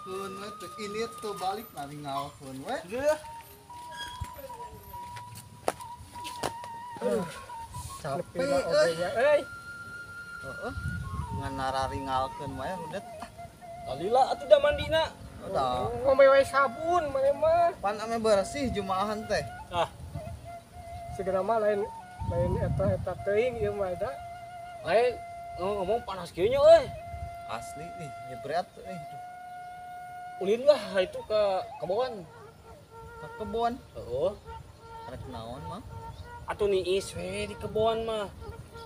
ngawalkeun we teu ini tuh balik nari ngawalkeun we. Capek euy. Heeh. Ngan narari ngawalkeun we rudet. Kalila atuh da mandina. Udah. Ngombe wae sabun mah mah. Pan ame bersih jumaahan teh. Ah, Segera mah lain eta teuing ieu mah da. lain ngomong panas kieu nya euy. Asli nih, nyebret nih. Ulin lah itu ke kebon. Ke kebon. Heeh. Karek naon mah? Atuh niis we di kebon mah.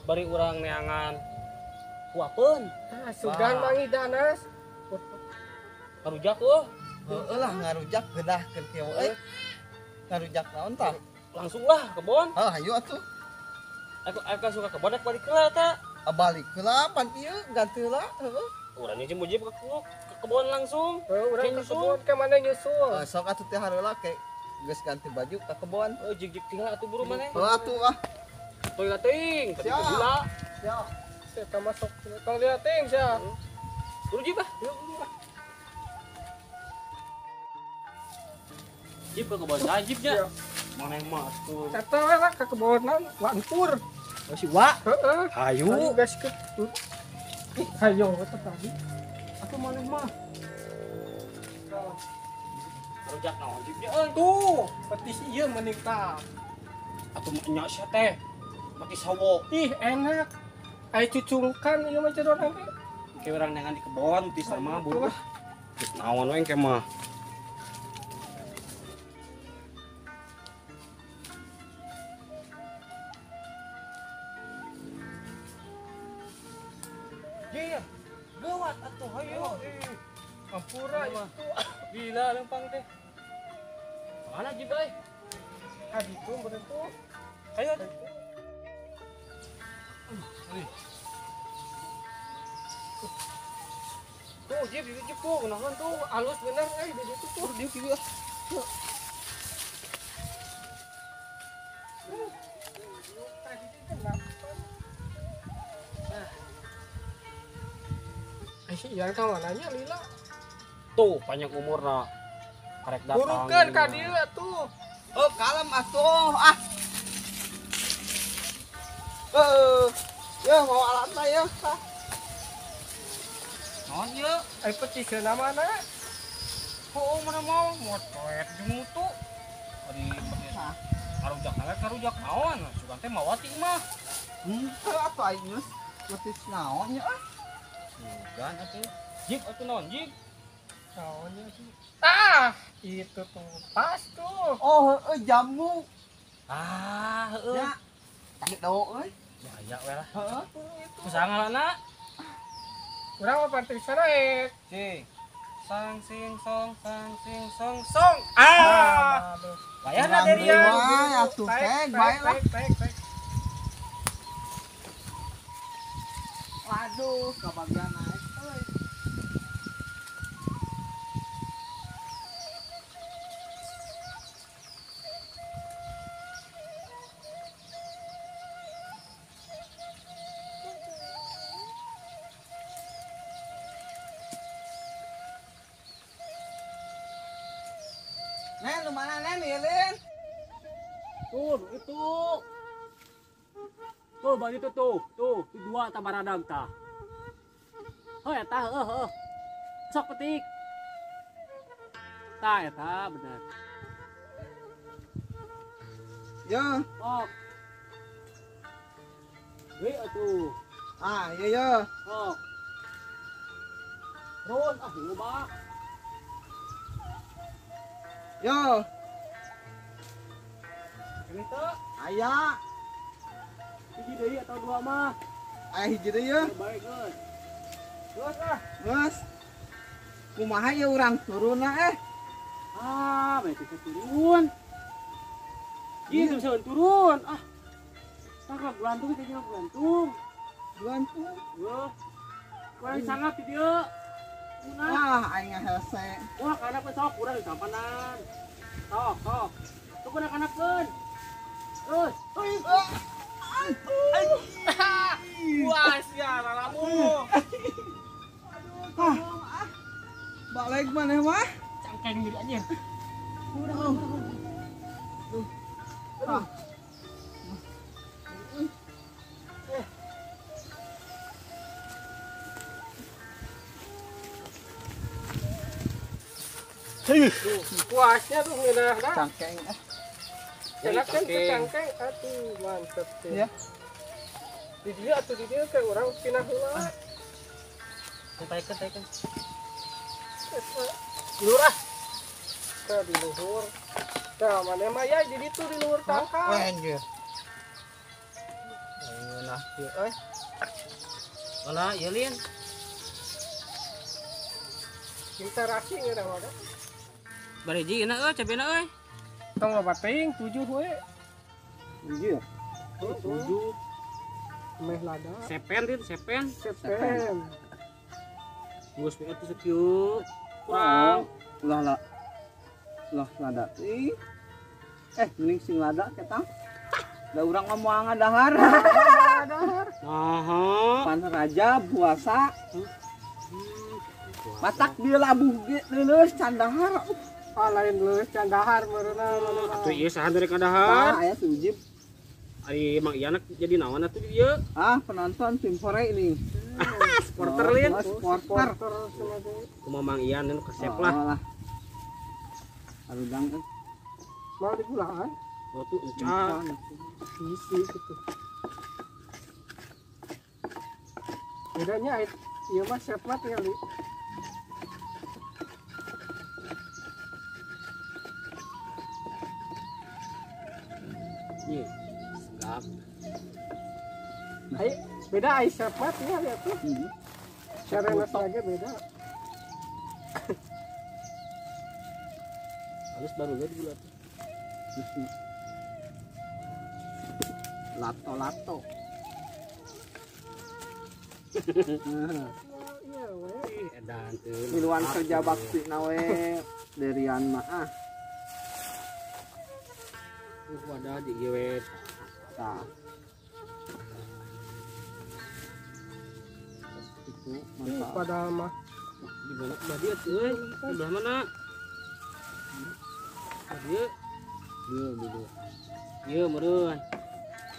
Bari urang neangan kuapeun. Ah, sugan mangi danas. Karujak euy. Heeh lah ngarujak gedahkeun kieu euy. Ngarujak naon tah? Langsung lah kebon. Heuh hayu atuh. Aku suka kebon rek balik heula eta. Balik heula pan ieu ganti heula. Heeh. Urang jeung mujib ke kebon langsung. Urang ke Nyusul. kebon ke mana nyusul. Sok atuh teh hareula ke geus ganti baju ka kebon. Jig-jig tinggal atuh buru maneh. Heuh atuh ah. Toilet teuing, tapi Siap. gula. Siap. Eta masuk tong lihat ting sia. Buru jib ah. Jib ke kebon jibnya. Maneh mah tuh. Eta we lah ke kebonan wantur. Oh si Wa. Heeh. Hayu. Ayo guys ke. Hayo eta tadi. Atuh maneh mah. Karujak naon jibnya euy. Tuh, petis ieu menikah. Atuh nya sia teh. Mati sawo. Ih, enak. Ai cucungkan ieu mah cenah orang teh. Kayak orang nengan di kebon di sama buru. Terus naon we engke mah. Iya, gawat atuh hayu. Ampura itu. Gila lempang teh. Mana jib euy? Haditu berentu. Ayo. Tuh, jib tuh, naon tuh, halus bener di situ tuh. Dia kieu. Tadi itu kenapa? Iya kawanannya lila. Tuh panjang umurna. Karek datang. Burukeun ka dieu atuh. Oh, kalem atuh. Ah. Ya mau alatna ya. Naon ieu? Ai petiskeun mana? Oh, mana mau motoet jeung mutu. Ari petis. Karujak naon? Sugan teh mawati mah. Heuh atuh aing geus petis naon nya ah. Sugan atuh. Jig atuh naon jig? Naonnya sih? Ah, itu tuh pas tuh. Oh, jamu. Ah, heueuh. Ya. Gitu euy. Bahaya we lah. Heeh. Itu. Kusangalana? Urang mah pantai saraek. Cing. Sang sing song song. Ah. Aduh. Bayarna dari ya. Wah, atuh teh bae lah. Baik. Waduh, kebagian naik euy. Nen, lu mana Nen, Lilin? Tuh, itu. Tuh, baju itu tuh. Tuh dua tabaradag tah. Heuh eta heuh. Sok petik. Tah eta bener. Ya. Sok. Deui atuh. Ah, ya. Sok. Ron loba. Ya. Ini teh Aya. hiji deui atau dua mah. Aya hiji deui ya. Baik geus. Geus ah. Geus. Kumaha ya urang turunna Ah, baik itu turun. Gitu bisa turun. Ah. Tak belantung itu juga belantung. Gantung. Wah. Kurang sangat di dia. Munah. Ah, aing ngahese. Wah, kana pesok kurang sampanan. Sok. Tuh anak-anakkeun. Terus. Wah, sia lalamu. Balik mana mah? Cangkeng diri aja. Puasnya tuh ngedah dah. Cangkeng. Enak kan ke cangkeng, atuh mantep tuh. Ya. Di dia atuh di dia ke orang pinah heula. Taikan. Lurah. Ka di luhur. Tah mana mah ya di ditu di luhur tangkal. Anjir. Ayo nah, kieu euy. Mana ieu Lin? Kita rasi ngedah mah. Bariji enak euy, cabena euy. Tong bating 7 we. Anjir. 7 meh lada. Sepen. Geus we atuh sakieu. Kurang. Lah lada. Mending sing lada ketang. Da urang ngomong ngadahar. Aha. Pan raja puasa. Matak dia labuh ge leuleus can dahar. Lain leuleus can dahar meureuna. Atuh ieu saha dari kadahar? Aya sujib. Ari Mang Iana jadi naon atuh di dieu? Penonton tim Fore ini. Supporter Lin. Supporter. Kumaha Mang Ian nu kesep lah. Aludang Mau digulaan? Oh tuh encan. Isi gitu. Bedanya ieu mah chef mah tinggal di Iya. Sedap. beda chef mah tinggal lihat tuh. Cara nasanya beda. Halus baru gak di bulat. Lato. Iya we. Edan tuh. Miluan kerja bakti nawe derian mah Wadah di ieu tah. Itu mantap. Padahal mah di mana tadi euy? Udah mana? Tadi Ieu meureun.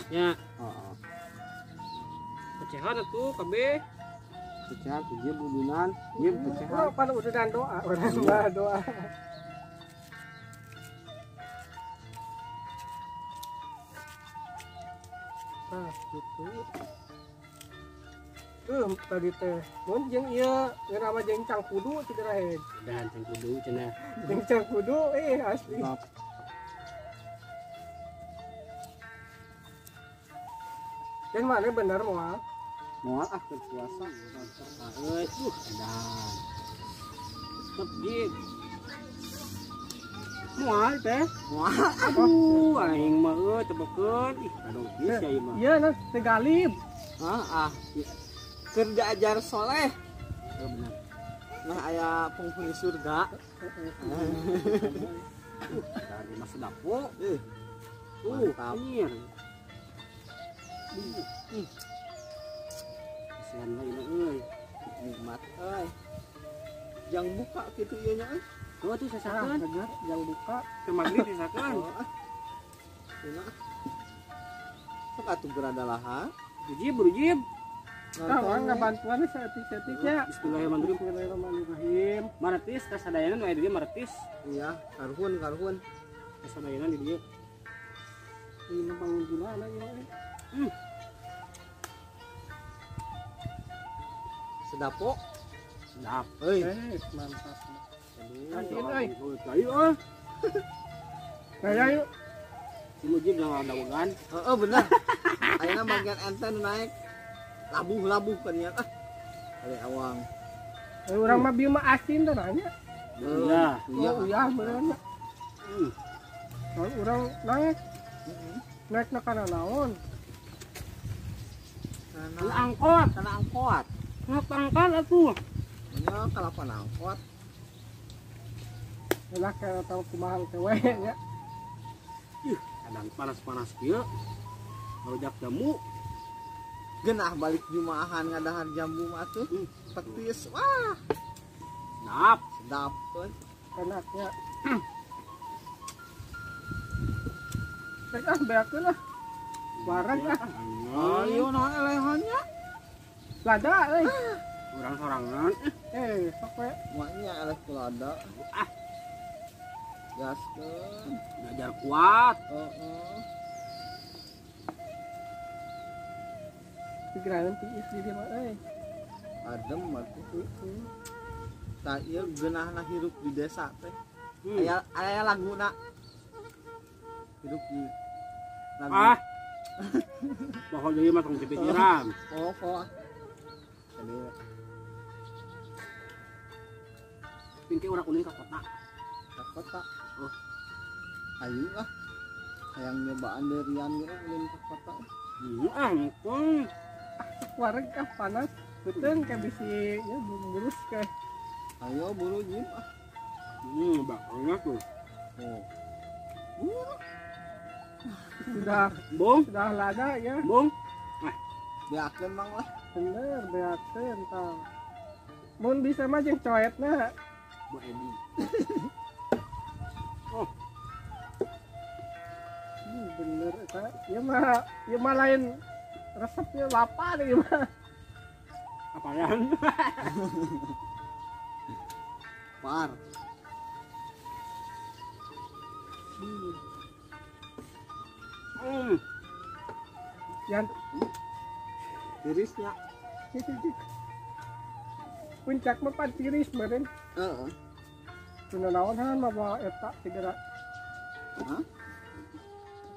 Nya, Heeh. pecehan atuh kabeh. Sehat ieu budunan, ieu sehat. pada udah dan doa, orang doa. Nah, gitu. Tadi teh, mun jeung ieu nama jeung cangkudu teu rahed. Dan tang kudu cenah. Jeung cangkudu asli. Dan mana bener moal? Moal akhir puasa. Euy, edan. Tetep di moal teh. Moal. Aduh, aing mah euy tebekeun. Ih, aduh bisa ieu mah. Iya, nah tegalib. Kerja ajar soleh. Bener. Nah aya penghuni surga. Dari mas sedap po. Mantap. Anjir. Kasihan lah ini euy. Nikmat euy. Jang buka kitu ieu nya euy. Tuh tuh Ah, sasakeun. bener, yang buka. Teu maghrib disakeun. Cina. Sok atuh berada laha. Berujib. Kawan ngabantuan setik-setiknya. Bismillahirrahmanirrahim. Bismillahirrahmanirrahim. Maratis kasadayana nu aya di dieu maratis. Iya, karuhun. Kasadayana di dieu. Ini bangun gimana ya? Sedapo. Sedap. Euy. Mantap. Kantin euy. Ayo ah. Kaya yuk. Si Mujib yang ada wegan. Heeh bener. Ayeuna bagian ente nu naik labuh kan ya. Ada awang. Orang mah bieu mah asin teh nanya. Iya. Iya. Oh iya bener. Kalau orang naik na kana naon? Kana angkot. Kana angkot. Ngapangkan atuh. Nya kalapan angkot. Enak kayak tahu kumaha teh nya. Kadang panas-panas kieu. Rojak jamu. Genah balik jumaahan ngadahar jambu mah tuh. Petis. Wah. Sedap. sedap kan. enaknya. Cek beakeun lah. Wareg ah. Ayo nah elehannya. Lada euy. Urang sorangan. Sok we. Maknya eleh kulada. Gaskeun. Ngajar kuat. Heeh. Pikiran tiis di dia mah euy. Adem atuh. Tah ieu geunahna hirup di desa teh. Aya laguna. Hirup di lagu. Pokok jadi mah tong dipikiran. Oh. Jadi Pingke urang kuning ka kota. kota. Oh. Ayo ah. Hayang nyobaan derian gitu ulin ke kota. Ampun. Wareg ah panas. Betul kayak bisi ya burus kayak. Ayo buru Jim ah. Bakalnya tuh. Oh. Buru. Sudah lada ya. Bung. Beakeun mang lah. Bener beakeun tah. Mun bisa mah jeung coetna. Bu Edi. Bener eta. Ieu mah lain resepnya lapar ieu mah. Apaan? Par. Yang Tirisnya. puncak mah pan tiris meureun. Heeh. Tuna naon han mah bawa eta segera. Hah?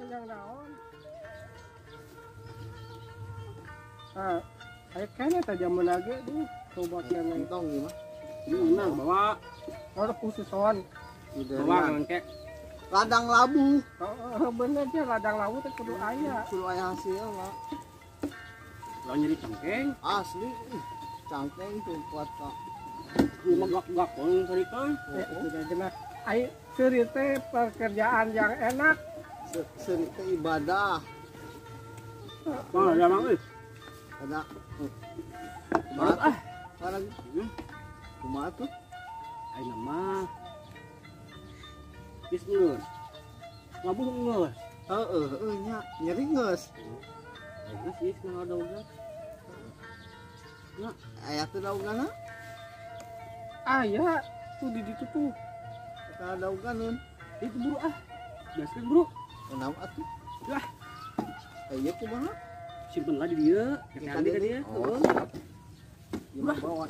Yang naon? Ah, aya kana ta jaman lagi duh, coba kana. Entong gimana? Nah, bawa Ora khususon. bawa ngengkek. Ladang labu. Bener aja ladang laut teh kudu aya. Kudu aya hasil mah. Lo nyeri cengkeng. Asli. Cangkeng tuh kuat kak. Gak pun cerita. Sudah jelas. Ayo seri teh pekerjaan yang enak. Seri teh ibadah. Mana ada mang euy? Ada. Kumaha? Mana? Kumaha tuh? Ai nama. Bis ngeus. Labuh ngeus. Nya nyeri geus. Geus sih kalau ada udah. Nya aya teh daugana? Aya tuh di ditu tuh. Tah dauganeun. Itu buru ah. Biasa buru. Kenapa atuh? Lah, Iya kumaha? simpen lah di dia. Kita Kali tadi ya. Oh. Ini bawa.